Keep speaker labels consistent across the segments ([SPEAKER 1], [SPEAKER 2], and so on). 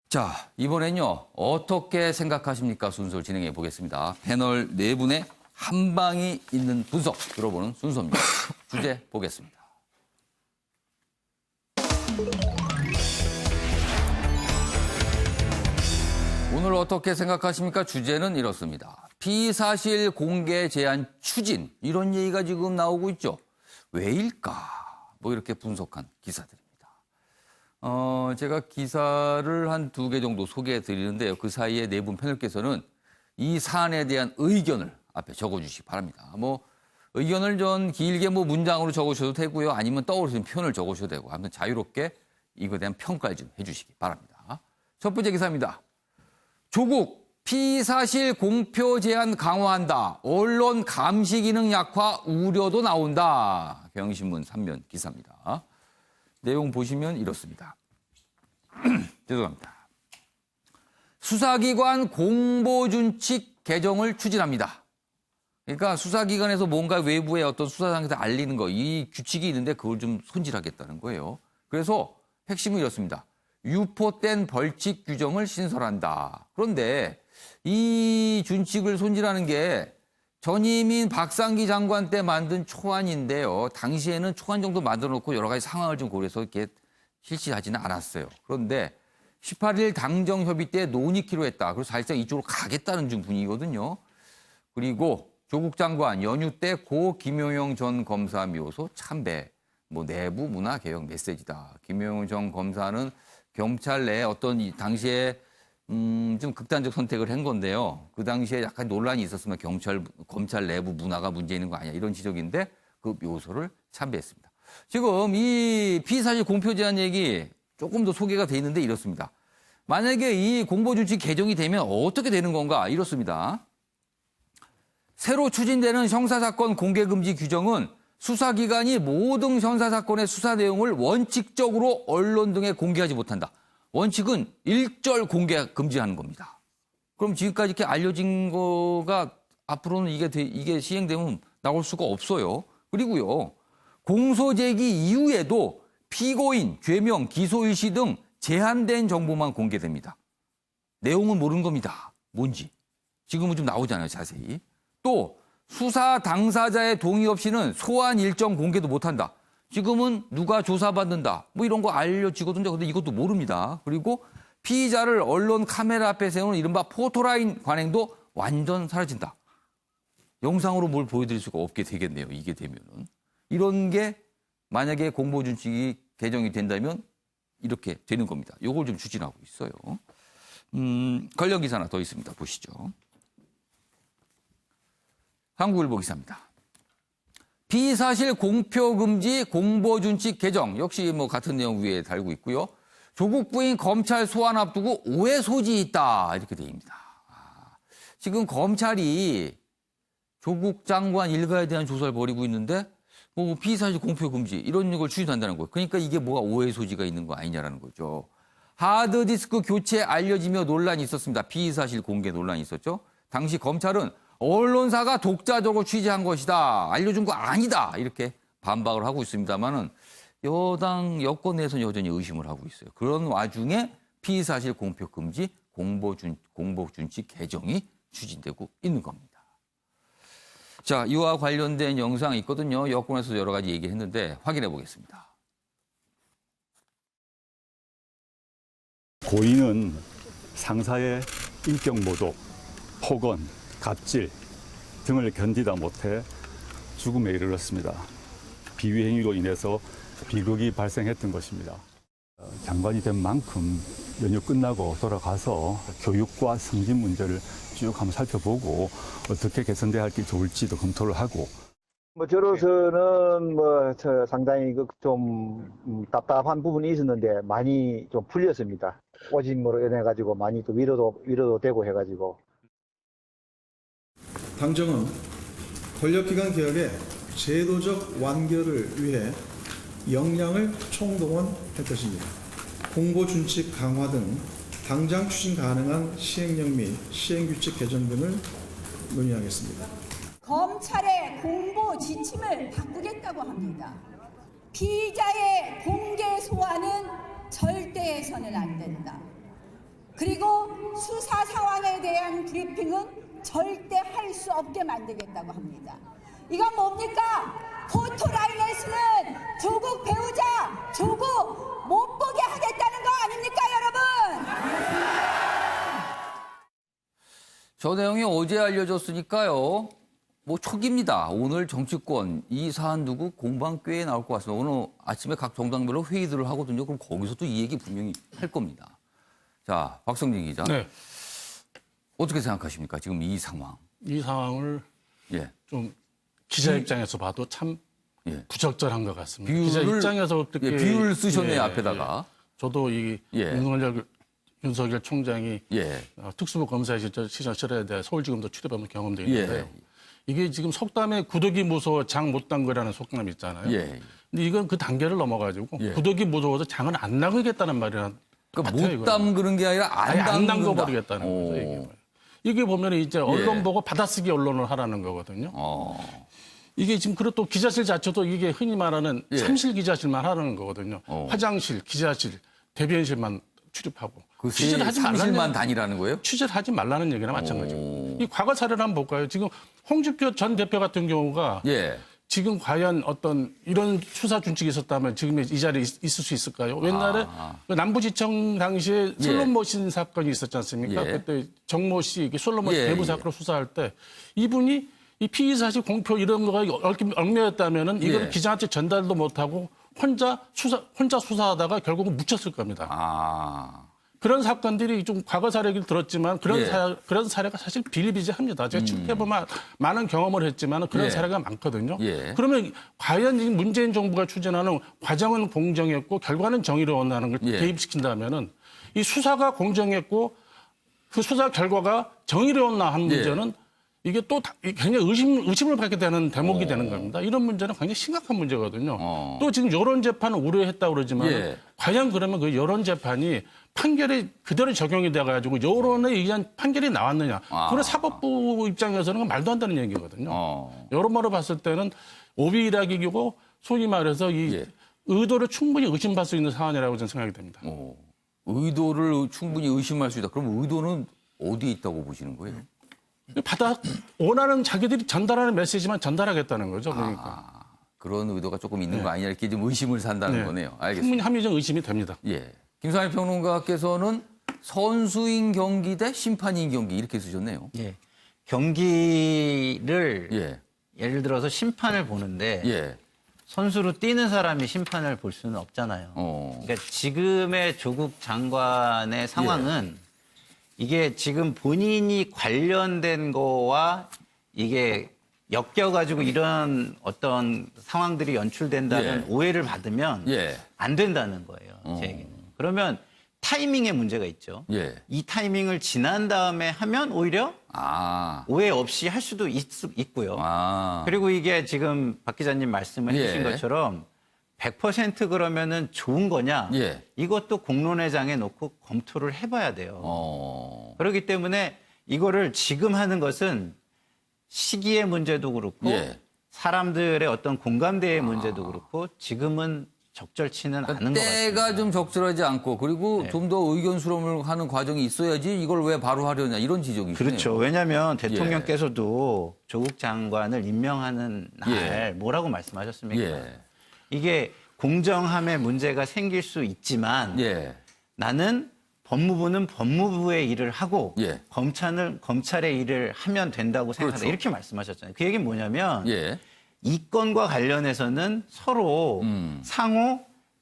[SPEAKER 1] 자, 이번엔요. 어떻게 생각하십니까? 순서를 진행해 보겠습니다. 패널 네 분의 한 방이 있는 분석 들어보는 순서입니다. 주제 보겠습니다. 오늘 어떻게 생각하십니까? 주제는 이렇습니다. 피사실 공개 제한 추진 이런 얘기가 지금 나오고 있죠. 왜일까? 뭐 이렇게 분석한 기사들입니다. 제가 기사를 한 2개 정도 소개해 드리는데요. 그 사이에 네 분 패널께서는 이 사안에 대한 의견을 앞에 적어주시기 바랍니다. 뭐 의견을 좀 길게 뭐 문장으로 적으셔도 되고요. 아니면 떠오르는 표현을 적으셔도 되고 아무튼 자유롭게 이거에 대한 평가를 좀 해주시기 바랍니다. 첫 번째 기사입니다. 조국 피사실 공표 제한 강화한다. 언론 감시 기능 약화 우려도 나온다. 경향신문 3면 기사입니다. 내용 보시면 이렇습니다. 죄송합니다. 수사기관 공보준칙 개정을 추진합니다. 그러니까 수사기관에서 뭔가 외부에 어떤 수사상에서 알리는 거, 이 규칙이 있는데 그걸 좀 손질하겠다는 거예요. 그래서 핵심은 이렇습니다. 유포된 벌칙 규정을 신설한다. 그런데 이 준칙을 손질하는 게 전임인 박상기 장관 때 만든 초안인데요. 당시에는 초안 정도 만들어 놓고 여러 가지 상황을 좀 고려해서 이렇게 실시하지는 않았어요. 그런데 18일 당정협의 때 논의키로 했다. 그래서 사실상 이쪽으로 가겠다는 중 분위기거든요. 그리고 조국 장관 연휴 때 고 김용영 전 검사 묘소 참배. 뭐 내부 문화 개혁 메시지다. 김용영 전 검사는 경찰 내 어떤 이 당시에 좀 극단적 선택을 한 건데요. 그 당시에 약간 논란이 있었으면 검찰 내부 문화가 문제 있는 거 아니야. 이런 지적인데 그 묘소를 참배했습니다. 지금 이 피사실 공표 제한 얘기 조금 더 소개가 돼 있는데 이렇습니다. 만약에 이 공보준칙 개정이 되면 어떻게 되는 건가? 이렇습니다. 새로 추진되는 형사사건 공개금지 규정은 수사기관이 모든 형사사건의 수사 내용을 원칙적으로 언론 등에 공개하지 못한다. 원칙은 일절 공개 금지하는 겁니다. 그럼 지금까지 이렇게 알려진 거가 앞으로는 이게 시행되면 나올 수가 없어요. 그리고요, 공소제기 이후에도 피고인, 죄명, 기소일시 등 제한된 정보만 공개됩니다. 내용은 모르는 겁니다. 뭔지. 지금은 좀 나오잖아요, 자세히. 또 수사 당사자의 동의 없이는 소환 일정 공개도 못한다. 지금은 누가 조사받는다. 뭐 이런 거 알려지거든요. 근데 이것도 모릅니다. 그리고 피의자를 언론 카메라 앞에 세우는 이른바 포토라인 관행도 완전 사라진다. 영상으로 뭘 보여드릴 수가 없게 되겠네요. 이게 되면은. 이런 게 만약에 공보준칙이 개정이 된다면 이렇게 되는 겁니다. 요걸 좀 추진하고 있어요. 관련 기사 하나 더 있습니다. 보시죠. 한국일보 기사입니다. 피사실 공표 금지 공보준칙 개정 역시 뭐 같은 내용 위에 달고 있고요. 조국 부인 검찰 소환 앞두고 오해 소지 있다 이렇게 되어있습니다. 지금 검찰이 조국 장관 일가에 대한 조사를 벌이고 있는데 뭐 피사실 공표 금지 이런 걸 추진한다는 거예요. 그러니까 이게 뭐가 오해 소지가 있는 거 아니냐라는 거죠. 하드디스크 교체 알려지며 논란이 있었습니다. 피사실 공개 논란이 있었죠. 당시 검찰은 언론사가 독자적으로 취재한 것이다. 알려준 거 아니다. 이렇게 반박을 하고 있습니다만은 여권 내에서는 여전히 의심을 하고 있어요. 그런 와중에 피사실 공표 금지 공보준칙 개정이 추진되고 있는 겁니다. 자, 이와 관련된 영상이 있거든요. 여권에서 여러 가지 얘기했는데 확인해 보겠습니다.
[SPEAKER 2] 고인은 상사의 인격 모독, 폭언, 갑질 등을 견디다 못해 죽음에 이르렀습니다. 비위 행위로 인해서 비극이 발생했던 것입니다. 장관이 된 만큼 연휴 끝나고 돌아가서 교육과 승진 문제를 쭉 한번 살펴보고 어떻게 개선돼야 할지 좋을지도 검토를 하고.
[SPEAKER 3] 저로서는 상당히 좀 답답한 부분이 있었는데 많이 좀 풀렸습니다. 오직으로 인해 가지고 많이 또 위로도 되고 해가지고.
[SPEAKER 4] 당정은 권력기관 개혁의 제도적 완결을 위해 역량을 총동원할 것입니다. 공보준칙 강화 등 당장 추진 가능한 시행령 및 시행규칙 개정 등을 논의하겠습니다.
[SPEAKER 5] 검찰의 공보 지침을 바꾸겠다고 합니다. 피의자의 공개 소환은 절대 해서는 안 된다. 그리고 수사 상황에 대한 브리핑은 절대 할 수 없게 만들겠다고 합니다. 이건 뭡니까? 포토라인에서는 조국 배우자, 조국 못 보게 하겠다는 거 아닙니까, 여러분?
[SPEAKER 1] 저 내용이 어제 알려졌으니까요. 뭐 초기입니다. 오늘 정치권 이 사안 두고 공방 꽤 나올 것 같습니다. 오늘 아침에 각 정당별로 회의들을 하거든요. 그럼 거기서도 이 얘기 분명히 할 겁니다. 자, 박성진 기자.
[SPEAKER 6] 네.
[SPEAKER 1] 어떻게 생각하십니까? 지금 이 상황.
[SPEAKER 6] 이 상황을
[SPEAKER 1] 예.
[SPEAKER 6] 좀 기자 입장에서 봐도 참
[SPEAKER 1] 예.
[SPEAKER 6] 부적절한 것 같습니다.
[SPEAKER 1] 비유를-
[SPEAKER 6] 기자 입장에서 어떻게
[SPEAKER 1] 예, 비유를 쓰셨네요,
[SPEAKER 6] 예,
[SPEAKER 1] 앞에다가.
[SPEAKER 6] 예. 저도 이
[SPEAKER 1] 예.
[SPEAKER 6] 윤석열 총장이
[SPEAKER 1] 예.
[SPEAKER 6] 특수부 검사의 시절에 대해 서울지검도 출입하는 경험도 있는데요.
[SPEAKER 1] 예.
[SPEAKER 6] 이게 지금 속담에 구더기 무서워 장 못 담그라는 속담이 있잖아요.
[SPEAKER 1] 예.
[SPEAKER 6] 근데 이건 그 단계를 넘어가지고
[SPEAKER 1] 예.
[SPEAKER 6] 구더기 무서워서 장을 안 담그겠다는 말이란
[SPEAKER 1] 그러니까
[SPEAKER 6] 같아요,
[SPEAKER 1] 못
[SPEAKER 6] 이거는.
[SPEAKER 1] 담그는 게 아니라
[SPEAKER 6] 아예 안
[SPEAKER 1] 담근다.
[SPEAKER 6] 담궈버리겠다는 거죠. 이게. 이게 보면 이제 언론 보고 받아쓰기 언론을 하라는 거거든요. 이게 지금 그리고 또 기자실 자체도 이게 흔히 말하는
[SPEAKER 1] 예.
[SPEAKER 6] 삼실 기자실만 하라는 거거든요. 화장실, 기자실, 대변실만 출입하고
[SPEAKER 1] 그
[SPEAKER 6] 취재를 하지 말라는
[SPEAKER 1] 사무실만 다니라는 거예요?
[SPEAKER 6] 취재를 하지 말라는 얘기나 마찬가지고. 이 과거 사례를 한번 볼까요? 지금 홍준표 전 대표 같은 경우가
[SPEAKER 1] 예.
[SPEAKER 6] 지금 과연 어떤 이런 수사 준칙이 있었다면 지금 이 자리에 있을 수 있을까요? 옛날에 그 남부지청 당시에
[SPEAKER 1] 예.
[SPEAKER 6] 솔로모신 사건이 있었지 않습니까?
[SPEAKER 1] 예.
[SPEAKER 6] 그때 정모 씨 솔로모신
[SPEAKER 1] 예,
[SPEAKER 6] 대부
[SPEAKER 1] 예.
[SPEAKER 6] 사건을 수사할 때 이분이 이 피의 사실 공표 이런 거가 얽매였다면은 이걸
[SPEAKER 1] 예.
[SPEAKER 6] 기자한테 전달도 못하고 혼자 수사하다가 결국은 묻혔을 겁니다. 그런 사건들이 좀 과거 사례를 들었지만 그런,
[SPEAKER 1] 예.
[SPEAKER 6] 그런 사례가 사실 비일비재합니다. 제가 출퇴보면 많은 경험을 했지만 그런
[SPEAKER 1] 예.
[SPEAKER 6] 사례가 많거든요.
[SPEAKER 1] 예.
[SPEAKER 6] 그러면 과연 이 문재인 정부가 추진하는 과정은 공정했고 결과는 정의로웠다는 걸
[SPEAKER 1] 예.
[SPEAKER 6] 대입시킨다면은 이 수사가 공정했고 그 수사 결과가 정의로웠나 하는
[SPEAKER 1] 예.
[SPEAKER 6] 문제는 이게 또 굉장히 의심을 받게 되는 대목이 되는 겁니다. 이런 문제는 굉장히 심각한 문제거든요. 또 지금 여론 재판을 우려했다고 그러지만
[SPEAKER 1] 예.
[SPEAKER 6] 과연 그러면 그 여론 재판이 판결이 그대로 적용이 돼가지고 여론에 의한 판결이 나왔느냐. 그건 사법부 입장에서는 말도 안 되는 얘기거든요. 여러모로 봤을 때는 오비일학이고 소위 말해서 이
[SPEAKER 1] 예.
[SPEAKER 6] 의도를 충분히 의심받을 수 있는 사안이라고 저는 생각이 됩니다.
[SPEAKER 1] 의도를 충분히 의심할 수 있다. 그럼 의도는 어디에 있다고 보시는 거예요?
[SPEAKER 6] 원하는 자기들이 전달하는 메시지만 전달하겠다는 거죠. 그러니까.
[SPEAKER 1] 그런 의도가 조금 있는 거 아니냐 이렇게 좀 의심을 산다는
[SPEAKER 6] 네.
[SPEAKER 1] 거네요. 알겠습니다.
[SPEAKER 6] 충분히 합리적 의심이 됩니다.
[SPEAKER 1] 예. 김상일 평론가께서는 선수인 경기 대 심판인 경기 이렇게 쓰셨네요.
[SPEAKER 7] 예. 경기를
[SPEAKER 1] 예.
[SPEAKER 7] 예를 들어서 심판을 보는데
[SPEAKER 1] 예.
[SPEAKER 7] 선수로 뛰는 사람이 심판을 볼 수는 없잖아요. 그러니까 지금의 조국 장관의 상황은 이게 지금 본인이 관련된 거와 이게 엮여가지고 이런 어떤 상황들이 연출된다는
[SPEAKER 1] 예.
[SPEAKER 7] 오해를 받으면
[SPEAKER 1] 예.
[SPEAKER 7] 안 된다는 거예요. 제 얘기는. 그러면 타이밍에 문제가 있죠.
[SPEAKER 1] 예.
[SPEAKER 7] 이 타이밍을 지난 다음에 하면 오히려 오해 없이 할 수도 있고요. 그리고 이게 지금 박 기자님 말씀을 해주신
[SPEAKER 1] 예.
[SPEAKER 7] 것처럼 100% 그러면은 좋은 거냐?
[SPEAKER 1] 예.
[SPEAKER 7] 이것도 공론회장에 놓고 검토를 해봐야 돼요. 그렇기 때문에 이거를 지금 하는 것은 시기의 문제도 그렇고
[SPEAKER 1] 예.
[SPEAKER 7] 사람들의 어떤 공감대의 문제도 그렇고 지금은 적절치는 않은 것 같습니다.
[SPEAKER 1] 때가 좀 적절하지 않고 그리고 좀 더 의견 수렴을 하는 과정이 있어야지 이걸 왜 바로 하려냐 이런 지적이시네요.
[SPEAKER 7] 그렇죠. 왜냐하면 대통령께서도 조국 장관을 임명하는 날 뭐라고 말씀하셨습니까?
[SPEAKER 1] 예.
[SPEAKER 7] 이게 공정함에 문제가 생길 수 있지만
[SPEAKER 1] 예.
[SPEAKER 7] 나는 법무부는 법무부의 일을 하고
[SPEAKER 1] 예.
[SPEAKER 7] 검찰은 검찰의 일을 하면 된다고 생각한다.
[SPEAKER 1] 그렇죠.
[SPEAKER 7] 이렇게 말씀하셨잖아요. 그 얘기는 뭐냐면
[SPEAKER 1] 예.
[SPEAKER 7] 이 건과 관련해서는 서로 상호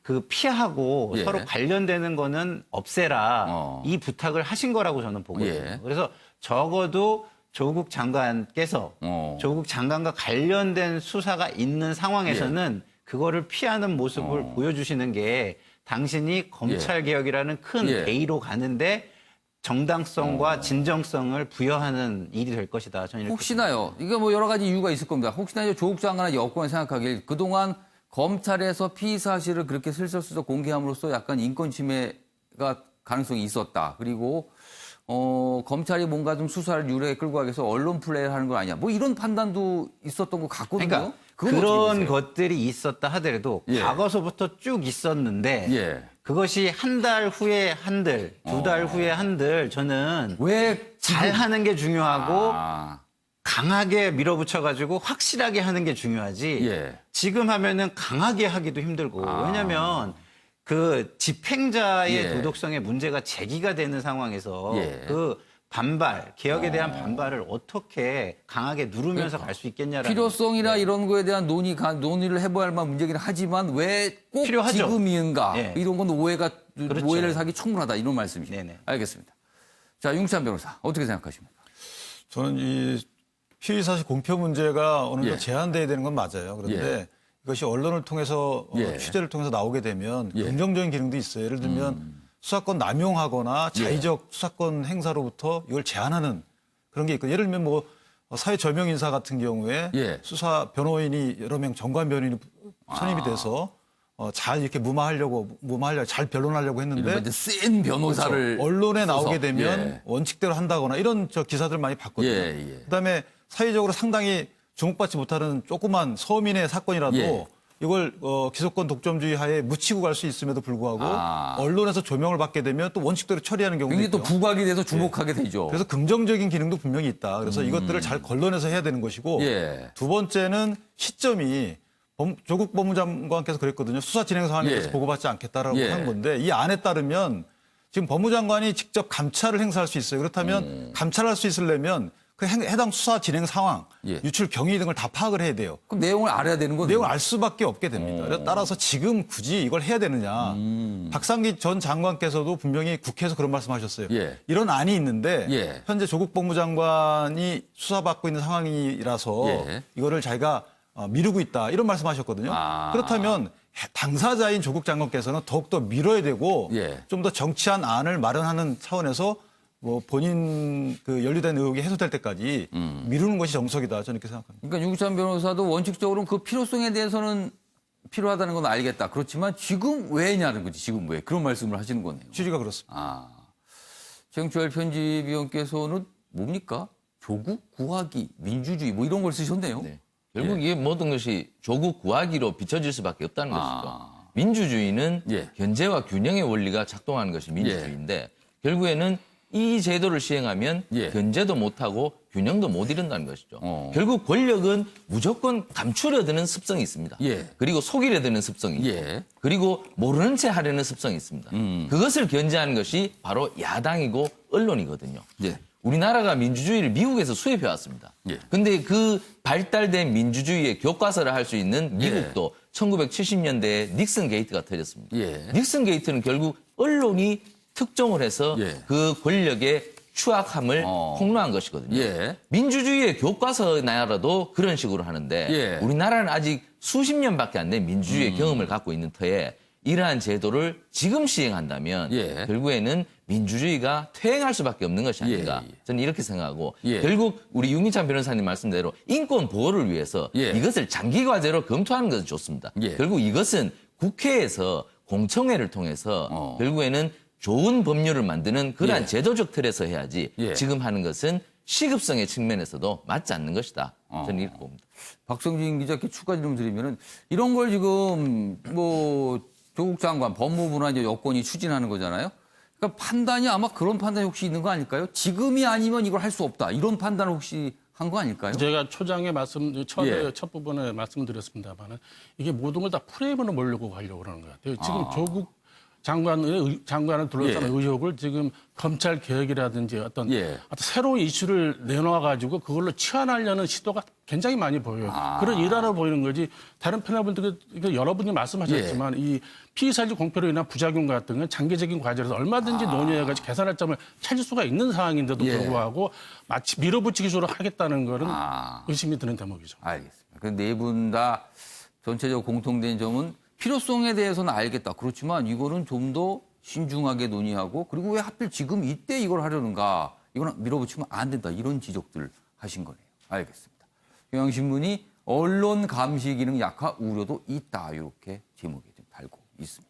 [SPEAKER 7] 그 피하고
[SPEAKER 1] 예.
[SPEAKER 7] 서로 관련되는 거는 없애라 이 부탁을 하신 거라고 저는 보거든요.
[SPEAKER 1] 예.
[SPEAKER 7] 그래서 적어도 조국 장관께서 조국 장관과 관련된 수사가 있는 상황에서는 그거를 피하는 모습을 보여주시는 게 당신이 검찰개혁이라는 큰
[SPEAKER 1] 예.
[SPEAKER 7] A로 가는데 정당성과 진정성을 부여하는 일이 될 것이다. 저는 이렇게
[SPEAKER 1] 혹시나요. 이게 뭐 여러 가지 이유가 있을 겁니다. 혹시나 이제 조국 장관의 여권을 생각하길 그동안 검찰에서 피의 사실을 그렇게 슬쩍슬쩍 공개함으로써 약간 인권 침해가 가능성이 있었다. 그리고 검찰이 뭔가 좀 수사를 유례에 끌고 가기 위해서 언론 플레이를 하는 거 아니냐. 뭐 이런 판단도 있었던 것 같거든요.
[SPEAKER 7] 그러니까
[SPEAKER 1] 그건
[SPEAKER 7] 그런
[SPEAKER 1] 어떻게 보세요?
[SPEAKER 7] 것들이 있었다 하더라도
[SPEAKER 1] 예.
[SPEAKER 7] 과거서부터 쭉 있었는데
[SPEAKER 1] 예.
[SPEAKER 7] 그것이 한 달 후에 한들, 두 달 후에 한들 저는
[SPEAKER 1] 왜
[SPEAKER 7] 잘 하는 게 중요하고
[SPEAKER 1] 아,
[SPEAKER 7] 강하게 밀어붙여가지고 확실하게 하는 게 중요하지.
[SPEAKER 1] 예.
[SPEAKER 7] 지금 하면은 강하게 하기도 힘들고. 왜냐면 그 집행자의
[SPEAKER 1] 예.
[SPEAKER 7] 도덕성에 문제가 제기가 되는 상황에서
[SPEAKER 1] 예.
[SPEAKER 7] 그 반발, 개혁에 대한 반발을 어떻게 강하게 누르면서 갈 수 있겠냐라는.
[SPEAKER 1] 필요성이나 이런 거에 대한 논의를 해봐야 할 만한 문제긴 하지만 왜 꼭
[SPEAKER 7] 필요하죠.
[SPEAKER 1] 지금인가
[SPEAKER 7] 네.
[SPEAKER 1] 이런 건
[SPEAKER 7] 그렇죠.
[SPEAKER 1] 오해를 사기 충분하다 이런 말씀이시죠.
[SPEAKER 7] 네네.
[SPEAKER 1] 알겠습니다. 자, 윤찬 변호사 어떻게 생각하십니까?
[SPEAKER 8] 저는 이 피의사실 공표 문제가 어느 정도
[SPEAKER 1] 예.
[SPEAKER 8] 제한돼야 되는 건 맞아요. 그런데 이것이 언론을 통해서
[SPEAKER 1] 예.
[SPEAKER 8] 취재를 통해서 나오게 되면
[SPEAKER 1] 예.
[SPEAKER 8] 긍정적인 기능도 있어요. 예를 들면 수사권 남용하거나 자의적 수사권 행사로부터 이걸 제한하는 그런 게 있고 예를 들면 뭐 사회 저명 인사 같은 경우에
[SPEAKER 1] 예.
[SPEAKER 8] 수사 변호인이 여러 명 정관 변호인이 선임이 돼서 잘 이렇게 무마하려고 잘 변론하려고 했는데
[SPEAKER 1] 이런 이제 센 변호사를
[SPEAKER 8] 그렇죠. 언론에 나오게
[SPEAKER 1] 써서.
[SPEAKER 8] 되면
[SPEAKER 1] 예.
[SPEAKER 8] 원칙대로 한다거나 이런 기사들 많이 봤거든요.
[SPEAKER 1] 예, 예.
[SPEAKER 8] 그다음에 사회적으로 상당히 주목받지 못하는 조그만 서민의 사건이라도
[SPEAKER 1] 예.
[SPEAKER 8] 이걸 기소권 독점주의 하에 묻히고 갈 수 있음에도 불구하고 언론에서 조명을 받게 되면 또 원칙대로 처리하는 경우도
[SPEAKER 1] 굉장히 또
[SPEAKER 8] 있고요.
[SPEAKER 1] 부각이 돼서 주목하게 되죠.
[SPEAKER 8] 그래서 긍정적인 기능도 분명히 있다. 그래서 이것들을 잘 걸러내서 해야 되는 것이고
[SPEAKER 1] 예.
[SPEAKER 8] 두 번째는 시점이 조국 법무장관께서 그랬거든요. 수사 진행 상황에 대해서
[SPEAKER 1] 예.
[SPEAKER 8] 보고받지 않겠다라고
[SPEAKER 1] 예.
[SPEAKER 8] 한 건데 이 안에 따르면 지금 법무장관이 직접 감찰을 행사할 수 있어요. 그렇다면 감찰할 수 있으려면 그 해당 수사 진행 상황,
[SPEAKER 1] 예.
[SPEAKER 8] 유출 경위 등을 다 파악을 해야 돼요.
[SPEAKER 1] 그럼 내용을 알아야 되는 거네요.
[SPEAKER 8] 내용을 알 수밖에 없게 됩니다. 그래서 따라서 지금 굳이 이걸 해야 되느냐. 박상기 전 장관께서도 분명히 국회에서 그런 말씀하셨어요.
[SPEAKER 1] 예.
[SPEAKER 8] 이런 안이 있는데
[SPEAKER 1] 예.
[SPEAKER 8] 현재 조국 법무장관이 수사받고 있는 상황이라서
[SPEAKER 1] 예.
[SPEAKER 8] 이거를 자기가 미루고 있다. 이런 말씀하셨거든요. 그렇다면 당사자인 조국 장관께서는 더욱더 밀어야 되고
[SPEAKER 1] 예.
[SPEAKER 8] 좀 더 정치한 안을 마련하는 차원에서 뭐 본인 그 연루된 의혹이 해소될 때까지 미루는 것이 정석이다. 저는 이렇게 생각합니다.
[SPEAKER 1] 그러니까 윤찬 변호사도 원칙적으로는 그 필요성에 대해서는 필요하다는 건 알겠다. 그렇지만 지금 왜냐는 거지. 지금 왜. 그런 말씀을 하시는 거네요.
[SPEAKER 8] 취지가 그렇습니다.
[SPEAKER 1] 아. 정치활 편집위원께서는 뭡니까? 조국 구하기, 민주주의 뭐 이런 걸 쓰셨네요.
[SPEAKER 9] 네. 결국 이게 모든 것이 조국 구하기로 비춰질 수밖에 없다는 것이죠. 민주주의는
[SPEAKER 1] 예.
[SPEAKER 9] 견제와 균형의 원리가 작동하는 것이 민주주의인데 결국에는 이 제도를 시행하면
[SPEAKER 1] 예.
[SPEAKER 9] 견제도 못하고 균형도 못 이룬다는 것이죠. 결국 권력은 무조건 감추려 드는 습성이 있습니다.
[SPEAKER 1] 예.
[SPEAKER 9] 그리고 속이려 드는 습성이 있고
[SPEAKER 1] 예.
[SPEAKER 9] 그리고 모르는 체 하려는 습성이 있습니다. 그것을 견제하는 것이 바로 야당이고 언론이거든요.
[SPEAKER 1] 예.
[SPEAKER 9] 우리나라가 민주주의를 미국에서 수입해 왔습니다.
[SPEAKER 1] 예.
[SPEAKER 9] 근데 그 발달된 민주주의의 교과서를 할 수 있는 미국도 1970년대에 닉슨 게이트가 터졌습니다.
[SPEAKER 1] 예.
[SPEAKER 9] 닉슨 게이트는 결국 언론이 특종을 해서
[SPEAKER 1] 예.
[SPEAKER 9] 그 권력의 추악함을 폭로한 것이거든요.
[SPEAKER 1] 예.
[SPEAKER 9] 민주주의의 교과서 나라도 그런 식으로 하는데
[SPEAKER 1] 예.
[SPEAKER 9] 우리나라는 아직 수십 년밖에 안 된 민주주의의 경험을 갖고 있는 터에 이러한 제도를 지금 시행한다면
[SPEAKER 1] 예.
[SPEAKER 9] 결국에는 민주주의가 퇴행할 수밖에 없는 것이 아닌가.
[SPEAKER 1] 예.
[SPEAKER 9] 저는 이렇게 생각하고
[SPEAKER 1] 예.
[SPEAKER 9] 결국 우리 윤기찬 변호사님 말씀대로 인권 보호를 위해서
[SPEAKER 1] 예.
[SPEAKER 9] 이것을 장기 과제로 검토하는 것은 좋습니다.
[SPEAKER 1] 예.
[SPEAKER 9] 결국 이것은 국회에서 공청회를 통해서 결국에는 좋은 법률을 만드는 그러한
[SPEAKER 1] 예.
[SPEAKER 9] 제도적 틀에서 해야지
[SPEAKER 1] 예.
[SPEAKER 9] 지금 하는 것은 시급성의 측면에서도 맞지 않는 것이다. 저는 이렇게 봅니다.
[SPEAKER 1] 박성진 기자께 추가 질문 드리면은 이런 걸 지금 뭐 조국 장관 법무부나 이제 여권이 추진하는 거잖아요. 그러니까 판단이 아마 그런 판단이 혹시 있는 거 아닐까요? 지금이 아니면 이걸 할 수 없다. 이런 판단을 혹시 한 거 아닐까요?
[SPEAKER 6] 제가 초장에
[SPEAKER 1] 예.
[SPEAKER 6] 첫 부분에 말씀드렸습니다만은 이게 모든 걸 다 프레임으로 몰려고 가려고 그러는 것 같아요. 지금 조국 장관을 둘러싼
[SPEAKER 1] 예.
[SPEAKER 6] 의혹을 지금 검찰 개혁이라든지 어떤
[SPEAKER 1] 예.
[SPEAKER 6] 새로운 이슈를 내놔가지고 그걸로 치환하려는 시도가 굉장히 많이 보여요. 그런 일환으로 보이는 거지. 다른 패널분들 여러분이 말씀하셨지만
[SPEAKER 1] 예.
[SPEAKER 6] 이 피의사실 공표로 인한 부작용 같은 건 장기적인 과제라서 얼마든지 논의해가지고 개선할 점을 찾을 수가 있는 상황인데도
[SPEAKER 1] 예.
[SPEAKER 6] 불구하고 마치 밀어붙이기 식으로 하겠다는 거는 의심이 드는 대목이죠.
[SPEAKER 1] 알겠습니다. 네 분 다 전체적으로 공통된 점은 필요성에 대해서는 알겠다. 그렇지만 이거는 좀 더 신중하게 논의하고 그리고 왜 하필 지금 이때 이걸 하려는가. 이거는 밀어붙이면 안 된다. 이런 지적들 하신 거네요. 알겠습니다. 경향신문이 언론 감시 기능 약화 우려도 있다. 이렇게 제목에 좀 달고 있습니다.